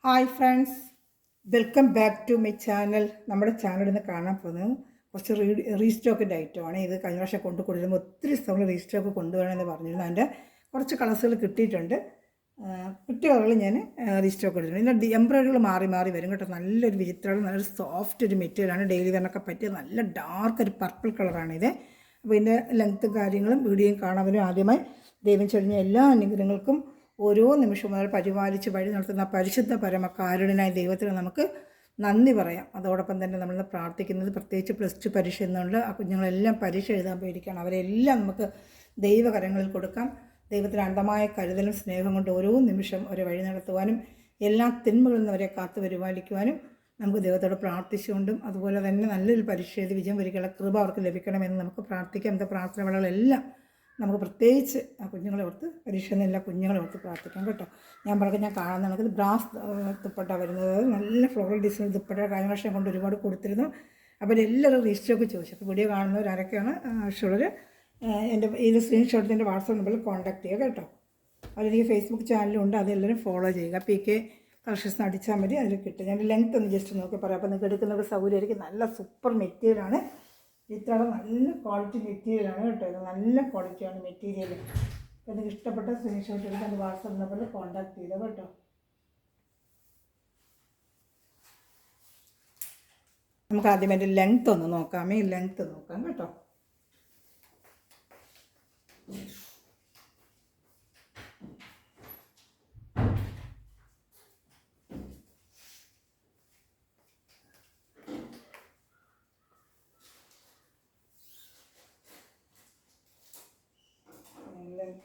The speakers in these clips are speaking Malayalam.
Hi friends, welcome back to my channel. നമ്മുടെ ചാനൽ ഇന്ന് കാണാൻ പോകുന്നത് കുറച്ച് റീസ്റ്റോക്കിൻ്റെ ഐറ്റമാണ്. ഇത് കഴിഞ്ഞ വർഷം കൊടുക്കുമ്പോൾ ഒത്തിരി സ്ഥലം റീസ്റ്റോക്ക് കൊണ്ടുവരണമെന്ന് പറഞ്ഞിരുന്നു. അതിൻ്റെ കുറച്ച് കളേഴ്സുകൾ കിട്ടിയിട്ടുണ്ട്. കിട്ടിയ കളറുകൾ ഞാൻ റീസ്റ്റോക്ക് എടുത്തിട്ടുണ്ട്. ഇതിൻ്റെ എംബ്രോയിഡറികൾ മാറി മാറി വരും കേട്ടോ. നല്ലൊരു വിചിത്രമാണ്, നല്ലൊരു സോഫ്റ്റ് ഒരു മെറ്റീരിയലാണ്. ഡെയിലി വെയറിനൊക്കെ പറ്റിയ നല്ല ഡാർക്ക് ഒരു പർപ്പിൾ കളറാണിത്. അപ്പോൾ ഇതിൻ്റെ ലെങ്ത്തും കാര്യങ്ങളും വീഡിയോയും കാണാൻ വരും. ആദ്യമായി ദൈവം ചൊരിഞ്ഞ എല്ലാ അനുഗ്രഹങ്ങൾക്കും ഓരോ നിമിഷവും അവർ പരിപാലിച്ച് വഴി നടത്തുന്ന പരിശുദ്ധ പരമകാരുണ്യനായ ദൈവത്തിന് നമുക്ക് നന്ദി പറയാം. അതോടൊപ്പം തന്നെ നമ്മൾ പ്രാർത്ഥിക്കുന്നത് പ്രത്യേകിച്ച് +2 പരീക്ഷ എന്നുണ്ട്. ആ കുഞ്ഞുങ്ങളെല്ലാം പരീക്ഷ എഴുതാൻ പേടിക്കുകയാണ്. അവരെല്ലാം നമുക്ക് ദൈവകരങ്ങളിൽ കൊടുക്കാം. ദൈവത്തിന് അന്ധമായ കരുതലും സ്നേഹം കൊണ്ട് ഓരോ നിമിഷം അവരെ വഴി നടത്തുവാനും എല്ലാ തിന്മകളിൽ നിന്ന് അവരെ കാത്തു പരിപാലിക്കുവാനും നമുക്ക് ദൈവത്തോട് പ്രാർത്ഥിച്ചുകൊണ്ടും അതുപോലെ തന്നെ നല്ലൊരു പരീക്ഷ എഴുതി വിജയം വരികയുള്ള കൃപ അവർക്ക് ലഭിക്കണമെന്ന് നമുക്ക് പ്രാർത്ഥിക്കാം. നമ്മുടെ പ്രാർത്ഥനകളെല്ലാം നമുക്ക് പ്രത്യേകിച്ച് ആ കുഞ്ഞുങ്ങളെ ഓർത്ത് പരീക്ഷ എല്ലാ കുഞ്ഞുങ്ങളെ ഓർത്ത് പ്രാർത്ഥിക്കാം കേട്ടോ. ഞാൻ കാണുന്ന നമുക്ക് ബ്രാസ് ദുപ്പട്ട വരുന്നത്, നല്ല ഫ്ലോറൽ ഡിസൈൻ ദുപ്പട്ട കഴിഞ്ഞ വർഷം കൊണ്ട് ഒരുപാട് കൊടുത്തിരുന്നു. അപ്പോൾ എല്ലാവരും റീസ്റ്റോക്ക് ചോദിച്ചു. അപ്പോൾ വീഡിയോ കാണുന്നവർ ആരൊക്കെയാണ് ആവശ്യമുള്ളവർ എൻ്റെ ഇത് സ്ക്രീൻഷോട്ടിൻ്റെ വാട്സാപ്പ് നമ്പറിൽ കോൺടാക്ട് ചെയ്യുക കേട്ടോ. അതിലെനിക്ക് ഫേസ്ബുക്ക് ചാനലുണ്ട്, അതെല്ലാവരും ഫോളോ ചെയ്യുക. PK കളക്ഷൻസ് അടിച്ചാൽ മതി, അതിൽ കിട്ടും. ഞാൻ ലെങ്ത്ത് ഒന്ന് ജസ്റ്റ് നോക്കി പറയാം. അപ്പോൾ നിങ്ങൾക്ക് എടുക്കുന്നവർക്ക് സൗകര്യമായിരിക്കും. നല്ല സൂപ്പർ മെറ്റീരിയലാണ്. ഇത്രയും നല്ല ക്വാളിറ്റി മെറ്റീരിയലാണ് കേട്ടോ. ഇത് നല്ല ക്വാളിറ്റിയാണ് മെറ്റീരിയൽ. അപ്പോൾ നിങ്ങൾക്ക് ഇഷ്ടപ്പെട്ട സ്ക്രീൻഷോട്ട് എടുക്കാൻ വാട്സാപ്പ് നമ്പറിൽ കോൺടാക്ട് ചെയ്തോ കേട്ടോ. നമുക്ക് ആദ്യം അതിൻ്റെ ലെങ്ത്ത് ഒന്ന് നോക്കാമേ. ലെങ്ത്ത് നോക്കാം കേട്ടോ.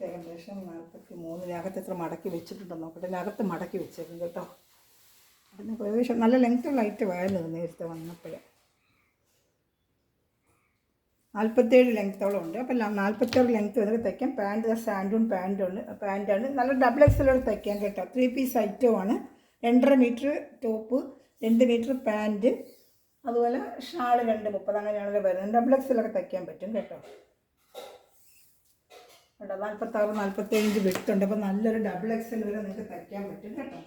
ഏകദേശം 43 എത്ര മടക്കി വെച്ചിട്ടുണ്ടോ നോക്കട്ടെ. അകത്ത് മടക്കി വെച്ചേക്കും കേട്ടോ. അതിന് ഏകദേശം നല്ല ലെങ്ത്തുള്ള ഐറ്റമായിരുന്നു നേരത്തെ വന്നപ്പോഴേ. 47 ലെങ്ത്തോളം ഉണ്ട്. അപ്പം 46 ലെങ്ത്ത് വന്നിട്ട് തയ്ക്കാം. പാൻറ്റ് സാൻഡൂൺ പാൻറ്റാണ്. നല്ല XXL തയ്ക്കാം കേട്ടോ. 3 പീസ് ഐറ്റമാണ്. 2.5 മീറ്റർ ടോപ്പ്, 2 മീറ്റർ പാൻറ്റ്, അതുപോലെ ഷാള് 2.30 അങ്ങനെയാണല്ലോ വരുന്നത്. XXL തയ്ക്കാൻ പറ്റും കേട്ടോ. 46, 47 വിട്ടുണ്ട്. അപ്പോൾ നല്ലൊരു XXL വരെ നിങ്ങൾക്ക് തയ്ക്കാൻ പറ്റും കേട്ടോ.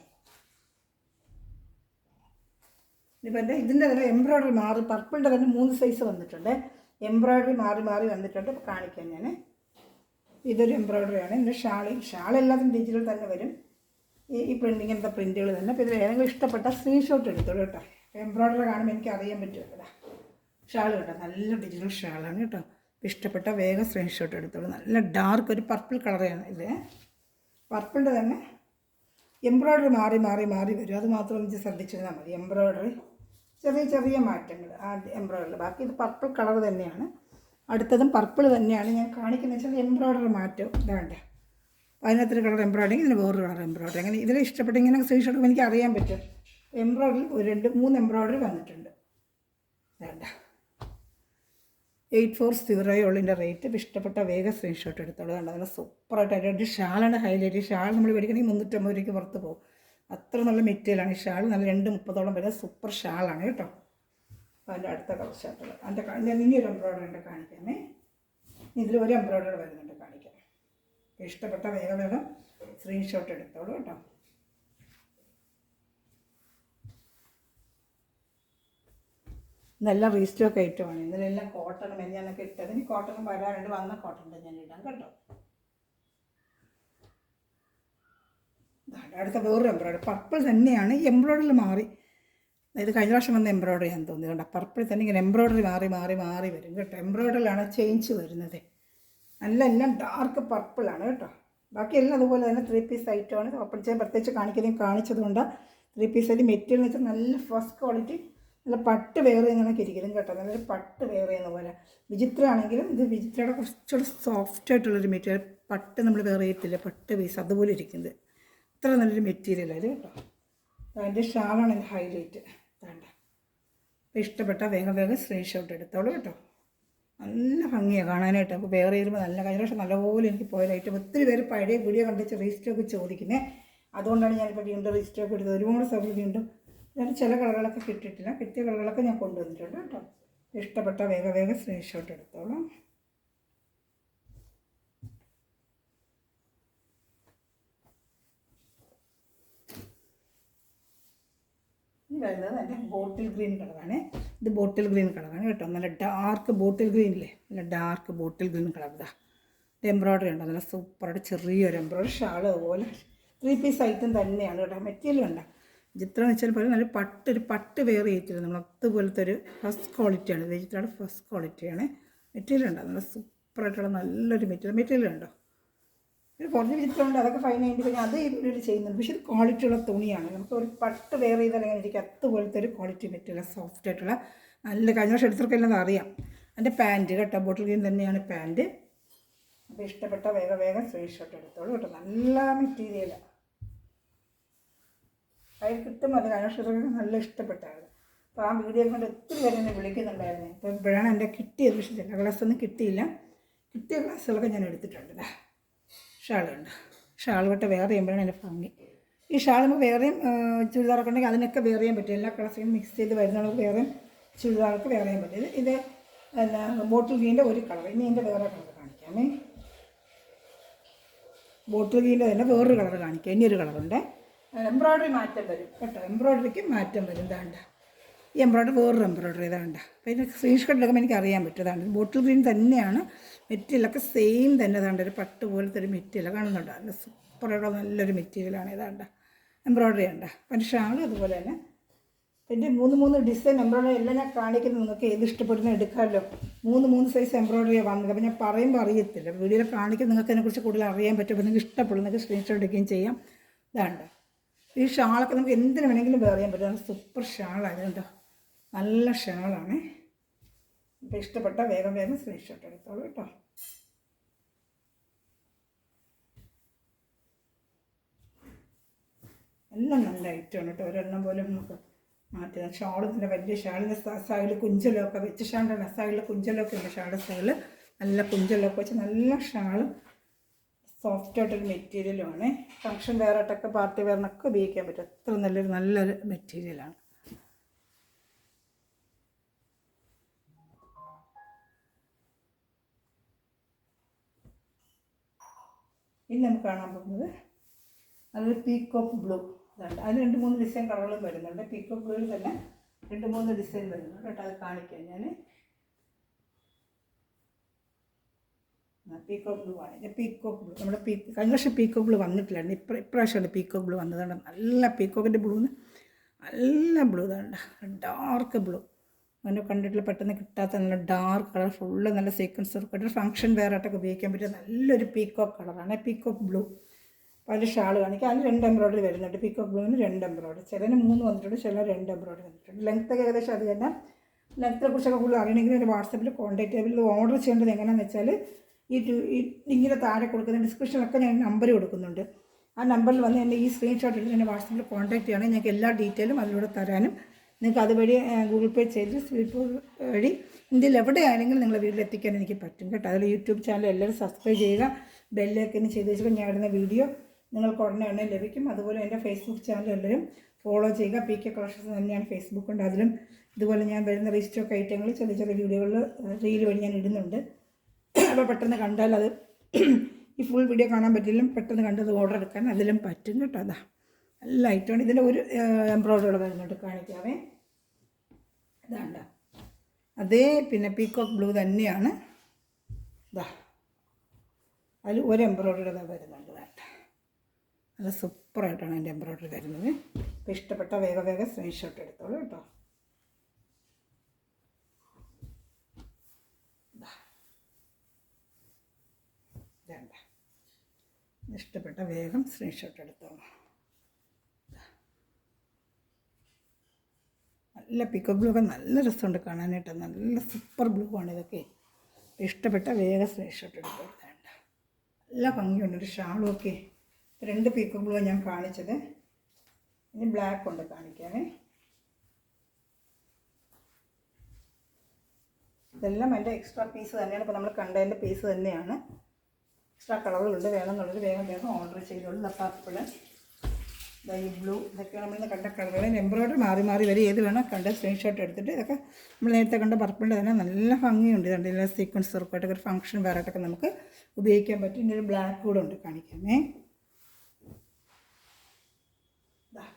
ഇനിയിപ്പോൾ ഇതിൻ്റെ തന്നെ എംബ്രോയ്ഡറി മാറി പർപ്പിളിൻ്റെ തന്നെ 3 സൈസ് വന്നിട്ടുണ്ട്. എംബ്രോയ്ഡറി മാറി മാറി വന്നിട്ടുണ്ട്. അപ്പോൾ കാണിക്കാം ഞാൻ. ഇതൊരു എംബ്രോയ്ഡറിയാണ്. ഇതിൻ്റെ ഷാൾ എല്ലാത്തിനും ഡിജിറ്റൽ തന്നെ വരും. ഈ പ്രിൻറ്റിങ്ങിൻ്റെ പ്രിൻറ്റുകൾ തന്നെ. അപ്പോൾ ഇതിൽ ഏതെങ്കിലും ഇഷ്ടപ്പെട്ട സ്ക്രീൻഷോട്ട് എടുത്തോളൂ കേട്ടോ. എംബ്രോയ്ഡറി കാണുമ്പോൾ എനിക്ക് അറിയാൻ പറ്റുമല്ലോ. ഷാൾ കേട്ടോ, നല്ല ഡിജിറ്റൽ ഷാളാണ് കേട്ടോ. ഇഷ്ടപ്പെട്ട വേഗം സ്ക്രീൻഷോട്ട് എടുത്തോളൂ. നല്ല ഡാർക്ക് ഒരു പർപ്പിൾ കളറാണ് ഇത്. പർപ്പിളിൻ്റെ തന്നെ എംബ്രോയ്ഡറി മാറി മാറി മാറി വരും. അത് മാത്രം എനിക്ക് ശ്രദ്ധിച്ചിരുന്നാൽ മതി. എംബ്രോയ്ഡറി ചെറിയ ചെറിയ മാറ്റങ്ങൾ ആ എംബ്രോയ്ഡറി. ബാക്കി ഇത് പർപ്പിൾ കളർ തന്നെയാണ്. അടുത്തതും പർപ്പിൾ തന്നെയാണ്. ഞാൻ കാണിക്കുന്നത് വെച്ചാൽ എംബ്രോയ്ഡറി മാറ്റം ഇതാണ്ട്. അതിനകത്തൊരു കളർ എംബ്രോയ്ഡറി, ഇതിന് വേറൊരു കളർ എംബ്രോയ്ഡറി. അങ്ങനെ ഇതിൽ ഇഷ്ടപ്പെട്ട ഇങ്ങനെ സ്ക്രീൻഷോട്ട് എനിക്ക് അറിയാൻ പറ്റും. എംബ്രോയ്ഡറി 2-3 എംബ്രോയ്ഡറി വന്നിട്ടുണ്ട്. വേണ്ട 8408 ഉള്ളതിൻ്റെ റേറ്റ്. ഇഷ്ടപ്പെട്ട വേഗം സ്ക്രീൻഷോട്ട് എടുത്തോളൂ. കണ്ടോ, നല്ല സൂപ്പറായിട്ട് ഒരു ഷാളാണ് ഹൈലൈറ്റ്. ഷാൾ നമ്മൾ മേടിക്കണമെങ്കിൽ 350 രൂപയ്ക്ക് പുറത്ത് പോകും. അത്ര നല്ല മെറ്റീരിയലാണ് ഈ ഷാൾ. നല്ല 2.30 വരുന്ന സൂപ്പർ ഷാളാണ് കേട്ടോ. അപ്പോൾ അതിൻ്റെ അടുത്ത കളർ ഷർട്ടുകൾ അതിൻ്റെ ഇനിയൊരു എംബ്രോയ്ഡറി ഉണ്ട് കാണിക്കാമേ. ഇതിലൊരു എംബ്രോയ്ഡറി വരുന്നുണ്ട് കാണിക്കാം. ഇഷ്ടപ്പെട്ട വേഗം സ്ക്രീൻഷോട്ട് എടുത്തോളൂ കേട്ടോ. ഇതെല്ലാം റീസ്റ്റോക്ക് ഐറ്റമാണ്. ഇതിലെല്ലാം കോട്ടൺ മെഞ്ഞാനൊക്കെ ഇട്ടത്. ഇനി കോട്ടണും വരാറുണ്ട്. വന്ന കോട്ടൺ ഞാൻ ഇടാം കേട്ടോ. അടുത്ത വേറൊരു എംബ്രോയ്ഡറി പർപ്പിൾ തന്നെയാണ്. എംബ്രോയ്ഡറിൽ മാറി. ഇത് കഴിഞ്ഞ പ്രാവശ്യം വന്ന എംബ്രോയ്ഡറി ഞാൻ തോന്നിയതുകൊണ്ട് പർപ്പിൾ തന്നെ ഇങ്ങനെ എംബ്രോയ്ഡറി മാറി മാറി മാറി വരും കേട്ടോ. എംബ്രോയ്ഡറിലാണ് ചേഞ്ച് വരുന്നത്. എല്ലാം ഡാർക്ക് പർപ്പിളാണ് കേട്ടോ. ബാക്കിയെല്ലാം അതുപോലെ തന്നെ 3 പീസ് ഐറ്റമാണ്. ഓപ്പൺ ചെയ്യാൻ പ്രത്യേകിച്ച് കാണിച്ചതുകൊണ്ട് 3 പീസ് ആയിട്ട് മെറ്റീരിയൽ വെച്ചാൽ നല്ല ഫസ്റ്റ് ക്വാളിറ്റി, നല്ല പട്ട് വേറെ കണക്ക് ഇരിക്കും കേട്ടോ. നല്ലൊരു പട്ട് വേറെ ചെയ്യുന്ന പോലെ. വിചിത്രമാണെങ്കിലും ഇത് വിചിത്രയുടെ കുറച്ചുകൂടെ സോഫ്റ്റ് ആയിട്ടുള്ളൊരു മെറ്റീരിയൽ. പട്ട് നമ്മൾ വേറെ ചെയ്യത്തില്ല, പട്ട് പീസ് അതുപോലെ ഇരിക്കുന്നത്. അത്ര നല്ലൊരു മെറ്റീരിയലാണ് കേട്ടോ. അതിൻ്റെ ഷാളാണ് എൻ്റെ ഹൈലൈറ്റ്. വേണ്ട ഇഷ്ടപ്പെട്ട വേഗം സ്ക്രീൻഷോട്ട് എടുത്തോളൂ കേട്ടോ. നല്ല ഭംഗിയാണ് കാണാനായിട്ട്. അപ്പോൾ വേറെ ചെയ്യുമ്പോൾ നല്ല കഴിഞ്ഞ പ്രാവശ്യം നല്ലപോലെ എനിക്ക് പോയതായിട്ട് ഒത്തിരി പേര് പഴയ വീഡിയോ കണ്ടിച്ച് റീസ്റ്റോക്ക് ചോദിക്കുന്നത്. അതുകൊണ്ടാണ് ഞാനിപ്പോൾ വീണ്ടും റീസ്റ്റോക്ക് എടുത്തത്. ഒരുപാട് സമയം വീണ്ടും ഞാൻ ചില കളറുകളൊക്കെ കിട്ടിയിട്ടില്ല. കിട്ടിയ കളറുകളൊക്കെ ഞാൻ കൊണ്ടുവന്നിട്ടുണ്ട് കേട്ടോ. ഇഷ്ടപ്പെട്ട വേഗം സ്ക്രീൻഷോട്ട് എടുത്തോളാം. വരുന്നത് എൻ്റെ ബോട്ടിൽ ഗ്രീൻ കളറാണ്. ഇത് ബോട്ടിൽ ഗ്രീൻ കളറാണ് കേട്ടോ. നല്ല ഡാർക്ക് ബോട്ടിൽ ഗ്രീൻ ഇല്ലേ, നല്ല ഡാർക്ക് ബോട്ടിൽ ഗ്രീൻ കളർ. ഇതാ എംബ്രോയ്ഡറി ഉണ്ടോ, നല്ല സൂപ്പറായിട്ട് ചെറിയൊരു എംബ്രോയ്ഡറി ഷാൾ അതുപോലെ 3 പീസ് ഐറ്റം തന്നെയാണ് കേട്ടോ. മെറ്റീരിയൽ ഉണ്ട് ചിത്രം എന്ന് വെച്ചാൽ പോലെ നല്ല ഒരു പട്ട് വെയർ ചെയ്തിട്ട് നമ്മൾ അതുപോലത്തെ ഒരു ഫസ്റ്റ് ക്വാളിറ്റിയാണ്. ഇത് ചിത്രമാണ് ഫസ്റ്റ് ക്വാളിറ്റിയാണ്. മെറ്റീരിയൽ ഉണ്ടോ, നല്ല സൂപ്പറായിട്ടുള്ള നല്ലൊരു മെറ്റീരിയൽ ഉണ്ടോ. ഒരു കുറഞ്ഞ ചിത്രമുണ്ട്, അതൊക്കെ 590 കഴിഞ്ഞാൽ അത് ഈ വീഡിയോയിൽ ചെയ്യുന്നുണ്ട്. പക്ഷേ ഇത് ക്വാളിറ്റിയുള്ള തുണിയാണ്. നമുക്ക് ഒരു പട്ട് വെയർ ചെയ്താൽ എങ്ങനെ ഇരിക്കും അതുപോലത്തെ ഒരു ക്വാളിറ്റി മെറ്റീരിയൽ, സോഫ്റ്റ് ആയിട്ടുള്ള നല്ല. കഴിഞ്ഞ വർഷം എടുത്തിർക്കെല്ലാം അറിയാം. എൻ്റെ പാൻറ്റ് കേട്ടോ, ബോട്ടിൽ ഗ്രീൻ തന്നെയാണ് പാൻറ്റ്. അപ്പോൾ ഇഷ്ടപ്പെട്ട വേഗം സ്ക്രീൻഷോട്ട് എടുത്തോളൂ കേട്ടോ. നല്ല മെറ്റീരിയലാണ്, കയ്യിൽ കിട്ടും. അത് കഴിഞ്ഞ വർഷത്തൊക്കെ നല്ല ഇഷ്ടപ്പെട്ടായിരുന്നു. അപ്പോൾ ആ വീഡിയോ കൊണ്ട് ഒത്തിരി പേര് എന്നെ വിളിക്കുന്നുണ്ടായിരുന്നു. അപ്പോൾ ഇപ്പോഴാണ് എൻ്റെ കിട്ടിയത്. പക്ഷേ ചില ക്ലാസ്സൊന്നും കിട്ടിയില്ല. കിട്ടിയ ക്ലാസ്സുകളൊക്കെ ഞാൻ എടുത്തിട്ടുണ്ട്. ഷാളുണ്ട്, ഷാൾ തൊട്ട് വെയർ ചെയ്യുമ്പോഴാണ് എൻ്റെ ഭംഗി. ഈ ഷാൾ നമുക്ക് വേറെയും ചുരിദാറൊക്കെ ഉണ്ടെങ്കിൽ അതിനൊക്കെ വെയർ ചെയ്യാൻ പറ്റും. എല്ലാ കളേഴ്സും മിക്സ് ചെയ്ത് വരുന്നവർക്ക് വേറെയും ചുരിദാറൊക്കെ വെയർ ചെയ്യാൻ പറ്റും. ഇത് പിന്നെ ബോട്ടിൽ ഗ്രീൻ്റെ ഒരു കളർ. ഇനി എൻ്റെ വേറെ കളർ കാണിക്കാമേ. ബോട്ടിൽ ഗ്രീൻ്റെ തന്നെ വേറൊരു കളർ കാണിക്കാം. ഇനി ഒരു കളറുണ്ട്. എംബ്രോയ്ഡറി മാറ്റം വരും കേട്ടോ, എംബ്രോയ്ഡറിക്ക് മാറ്റം വരും. ഇതാണ്ട ഈ എംബ്രോയ്ഡറി വേറൊരു എംബ്രോയ്ഡറി ഇതാണ്ട. അപ്പോൾ ഇതിൻ്റെ സ്ക്രീൻഷോട്ട് എടുക്കുമ്പോൾ എനിക്ക് അറിയാൻ പറ്റും. ഇതാണ് ബോട്ടിൽ ഗ്രീൻ തന്നെയാണ്. മെറ്റീരിയലൊക്കെ സെയിം തന്നെ. ഇതാണ്ട് ഒരു പട്ട് പോലത്തെ ഒരു മെറ്റീരിയൽ കാണുന്നുണ്ട്. നല്ല സൂപ്പറായിട്ടുള്ള നല്ലൊരു മെറ്റീരിയലാണ്. ഇതാണ്ട എംബ്രോയ്ഡറി ഉണ്ട്. അപ്പം എൻ്റെ ഷാളും അതുപോലെ തന്നെ. എൻ്റെ 3 ഡിസൈൻ എംബ്രോയ്ഡറി എല്ലാം ഞാൻ കാണിക്കുന്നത്. നിങ്ങൾക്ക് ഏത് ഇഷ്ടപ്പെടുന്ന എടുക്കാമല്ലോ. 3 സൈസ് എംബ്രോയ്ഡറിയാണ് വന്നത്. അപ്പോൾ ഞാൻ പറയുമ്പോൾ അറിയത്തില്ല, വീഡിയോയിൽ കാണിക്കുമ്പോൾ നിങ്ങൾക്ക് അതിനെക്കുറിച്ച് കൂടുതൽ അറിയാൻ പറ്റും. അപ്പോൾ നിങ്ങൾക്ക് ഇഷ്ടപ്പെടും, നിങ്ങൾക്ക് സ്ക്രീൻഷോട്ട് എടുക്കുകയും ചെയ്യാം. ഇതാണ്ട് ഈ ഷാളൊക്കെ നമുക്ക് എന്തിനു വേണമെങ്കിലും വെയർ ചെയ്യാൻ പറ്റും. സൂപ്പർ ഷാളാണ് കേട്ടോ, നല്ല ഷാളാണ്. ഇപ്പോൾ ഇഷ്ടപ്പെട്ട വേഗം സ്ക്രീൻഷോട്ട് എടുത്തോളൂ കേട്ടോ. എല്ലാം നല്ല ഐറ്റമാണ് കേട്ടോ. ഒരെണ്ണം പോലും നമുക്ക് മാറ്റുക. ഷാളിൻ്റെ വലിയ ഷാളിൻ്റെ സൈഡിൽ കുഞ്ചലൊക്കെ വെച്ച് ഷാളിൻ്റെ സൈഡിൽ കുഞ്ചലൊക്കെ ഉണ്ട്. ഷാളിൻ്റെ സൈഡിൽ നല്ല കുഞ്ചലൊക്കെ വെച്ച് നല്ല ഷാളും സോഫ്റ്റായിട്ടൊരു മെറ്റീരിയലുമാണ്. ഫങ്ഷൻ വെയറായിട്ടൊക്കെ പാർട്ടി വെയറിനൊക്കെ ഉപയോഗിക്കാൻ പറ്റും. അത്ര നല്ലൊരു മെറ്റീരിയലാണ്. ഇനി നമുക്ക് കാണാൻ പോകുന്നത് അതൊരു പീക്കോക്ക് ബ്ലൂ. ഇതുണ്ട്, അതിൽ 2-3 ഡിസൈൻ കളറുകളും വരുന്നുണ്ട്. പീക്കോക്ക് ബ്ലൂവിൽ തന്നെ 2-3 ഡിസൈൻ വരുന്നുണ്ട് കേട്ടോ. അത് കാണിക്കാം ഞാൻ. പീക്കോക്ക് ബ്ലൂ ആണ്. പീക്കോക്ക് ബ്ലൂ നമ്മുടെ കഴിഞ്ഞ വർഷം പീക്കോക്ക് ബ്ലൂ വന്നിട്ടില്ലായിരുന്നു. ഇപ്രാവശ്യമാണ് പീക്കോക്ക് ബ്ലൂ വന്നതാണ്. നല്ല പീക്കോക്കിൻ്റെ ബ്ലൂന്ന് നല്ല ബ്ലൂ. ഇതാണ് ഡാർക്ക് ബ്ലൂ. അങ്ങനെ കണ്ടിട്ടുള്ള പെട്ടെന്ന് കിട്ടാത്ത നല്ല ഡാർക്ക് കളർ ഫുള്ള് നല്ല സീക്വൻസ് വർക്കായിട്ട് ഫങ്ഷൻ വെയറായിട്ടൊക്കെ ഉപയോഗിക്കാൻ പറ്റിയ നല്ലൊരു പീക്കോക്ക് കളറാണ് പീക്കോക്ക് ബ്ലൂ. അപ്പോൾ അതിൽ ഷാൾ കാണിക്കുക. അതിൽ 2 എംബ്രോയ്ഡറി വരുന്നുണ്ട്. പീക്കോക്ക് ബ്ലൂവിന് 2 എംബ്രോയ്ഡറി, ചിലന് 3 വന്നിട്ടുണ്ട്, ചില 2 എംബ്രോയ്ഡറി വന്നിട്ടുണ്ട്. ലെങ്ത്തൊക്കെ ഏകദേശം അത് തന്നെ. ലെങ്ത്തിനെ കുറിച്ചൊക്കെ കൂടുതൽ അറിയണമെങ്കിൽ എൻ്റെ വാട്സപ്പിൽ കോൺടാക്ട് ചെയ്ത് ഓർഡർ ചെയ്യേണ്ടത് എങ്ങനെയാണെന്ന് വെച്ചാൽ ഇങ്ങനെ താഴെ കൊടുക്കുന്ന ഡിസ്ക്രിപ്ഷനിലൊക്കെ ഞാൻ നമ്പർ കൊടുക്കുന്നുണ്ട്. ആ നമ്പറിൽ വന്ന് എൻ്റെ ഈ സ്ക്രീൻഷോട്ട് എടുത്ത് എന്നെ വാട്സപ്പിൽ കോൺടാക്ട് ചെയ്യണമെങ്കിൽ ഞങ്ങൾക്ക് എല്ലാ ഡീറ്റെയിലും അതിലൂടെ തരാനും നിങ്ങൾക്ക് അതുവഴി ഗൂഗിൾ പേ ചെയ്ത് സ്വിപ്പ് വഴി ഇന്ത്യയിൽ എവിടെയാണെങ്കിലും നിങ്ങളുടെ വീട്ടിലെത്തിക്കാൻ എനിക്ക് പറ്റും കേട്ടോ. അതിൽ യൂട്യൂബ് ചാനൽ എല്ലാവരും സബ്സ്ക്രൈബ് ചെയ്യുക, ബെല്ലൈക്കൻ ചെയ്ത് വെച്ചാൽ ഞാൻ ഇടുന്ന വീഡിയോ നിങ്ങൾക്ക് ഉടനെ ലഭിക്കും. അതുപോലെ എൻ്റെ ഫേസ്ബുക്ക് ചാനൽ എല്ലാവരും ഫോളോ ചെയ്യുക. PK കളക്ഷൻസ് തന്നെയാണ് ഫേസ്ബുക്കുണ്ട്. അതിലും ഇതുപോലെ ഞാൻ വരുന്ന റീസ്റ്റോക്ക് ഐറ്റങ്ങൾ ചെറിയ വീഡിയോകളിൽ റീൽ വഴി ഞാൻ ഇടുന്നുണ്ട്. അപ്പോൾ പെട്ടെന്ന് കണ്ടാൽ അത് ഈ ഫുൾ വീഡിയോ കാണാൻ പറ്റില്ല, പെട്ടെന്ന് കണ്ടത് ഓർഡർ എടുക്കാൻ അതിലും പറ്റും കേട്ടോ. അതാ നല്ല ഐറ്റമാണ്. ഇതിൻ്റെ ഒരു എംബ്രോയ്ഡറി വരുന്നുണ്ട്, കാണിക്കാവേ. ഇതാണ്ട അതേ പിന്നെ പീക്കോക്ക് ബ്ലൂ തന്നെയാണ്. ഇതാ അതിൽ ഒരു എംബ്രോയ്ഡറി ഇതാ വരുന്നുണ്ട്. വേണ്ട നല്ല സൂപ്പറായിട്ടാണ് എൻ്റെ എംബ്രോയ്ഡറി വരുന്നത്. അപ്പോൾ ഇഷ്ടപ്പെട്ട വേഗം സ്ക്രീൻഷോട്ട് എടുത്തോളൂ കേട്ടോ. വേണ്ട ഇഷ്ടപ്പെട്ട വേഗം സ്ക്രീൻഷോട്ട് എടുത്തോളൂ. നല്ല പിക്കോ ബ്ലൂ ഒക്കെ നല്ല രസമുണ്ട് കാണാനായിട്ട്. നല്ല സൂപ്പർ ബ്ലൂ ആണ് ഇതൊക്കെ. ഇഷ്ടപ്പെട്ട വേഗം സ്ക്രീൻഷോട്ട് എടുത്തോളൂ. വേണ്ട നല്ല ഭംഗിയുണ്ട്. ഒരു ഷാളും ഒക്കെ 2 പീക്കോ ബ്ലൂ ഞാൻ കാണിച്ചത്. ഇനി ബ്ലാക്ക് കൊണ്ട് കാണിക്കാമേ. ഇതെല്ലാം എൻ്റെ എക്സ്ട്രാ പീസ് തന്നെയാണ്. ഇപ്പോൾ നമ്മൾ കണ്ടതിൻ്റെ പീസ് തന്നെയാണ്. എക്സ്ട്രാ കളറുകളുണ്ട്. വേണമെന്നുള്ളത് വേഗം ഓർഡർ ചെയ്തോളൂ. അപ്പോൾ ഈ ബ്ലൂ ഇതൊക്കെയാണ് നമ്മളിന്ന് കണ്ട കളറുകൾ. എംബ്രോയ്ഡറി മാറി വരും. ഏത് വേണം കണ്ട സ്ക്രീൻഷോട്ട് എടുത്തിട്ട് ഇതൊക്കെ നമ്മൾ നേരത്തെ കണ്ട പർപ്പിളിൻ്റെ തന്നെ നല്ല ഭംഗിയുണ്ട്. ഇതുണ്ട് എല്ലാ സീക്വൻസ് വർക്കായിട്ടൊക്കെ ഒരു ഫംഗ്ഷൻ വേറായിട്ടൊക്കെ നമുക്ക് ഉപയോഗിക്കാൻ പറ്റും. ഇനി ഒരു ബ്ലാക്ക് കൂടെ ഉണ്ട്, കാണിക്കാമേ.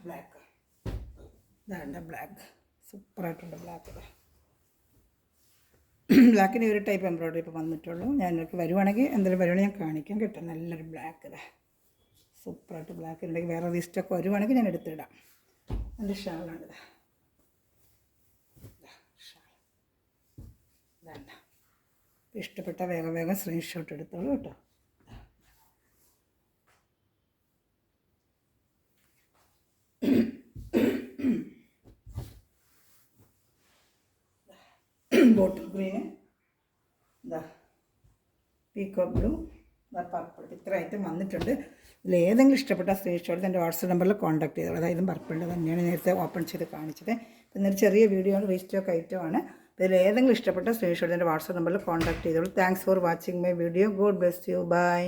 ബ്ലാക്ക് ഇതാണ് ബ്ലാക്ക്, സൂപ്പറായിട്ടുണ്ട് ബ്ലാക്ക്. ബ്ലാക്കിന് ഒരു ടൈപ്പ് എംബ്രോയ്ഡറി ഇപ്പോൾ വന്നിട്ടുള്ളൂ. ഞാനൊക്കെ വരുവാണെങ്കിൽ എന്തെങ്കിലും വരുവാണെങ്കിൽ ഞാൻ കാണിക്കാം കേട്ടോ. നല്ലൊരു ബ്ലാക്ക് സൂപ്പറായിട്ട് ബ്ലാക്ക് ഉണ്ടെങ്കിൽ വേറെ റീസ്റ്റൊക്കെ വരുവാണെങ്കിൽ ഞാൻ എടുത്തിടാം. എൻ്റെ ഷാളാണിത്. വേണ്ട, ഇഷ്ടപ്പെട്ട വേഗം വേഗം സ്ക്രീൻഷോട്ട് എടുത്തോളൂ കേട്ടോ. ബോട്ടിൽ ഗ്രീന്, ഇതാ പീക്കോക്ക് ബ്ലൂ, ഇതാ പർപ്പിൾ. ഇത്ര ഐറ്റം വന്നിട്ടുണ്ട്. ഇതിൽ ഏതെങ്കിലും ഇഷ്ടപ്പെട്ട സ്ക്രീൻഷോട്ട് എൻ്റെ വാട്സപ്പ് നമ്പറിൽ കോൺടാക്ട് ചെയ്തോളൂ. അതായത് പർപ്പിളിൻ്റെ തന്നെയാണ് നേരത്തെ ഓപ്പൺ ചെയ്ത് കാണിച്ചത്. ഇന്നൊരു ചെറിയ വീഡിയോ ആണ്, റീസ്റ്റോക്ക് ഐറ്റമാണ്. ഇതിൽ ഏതെങ്കിലും ഇഷ്ടപ്പെട്ട സ്ക്രീൻഷോട്ട് എൻ്റെ വാട്സപ്പ് നമ്പറിൽ കോൺടാക്ട് ചെയ്തോളൂ. Thanks for watching my video. God bless you. By.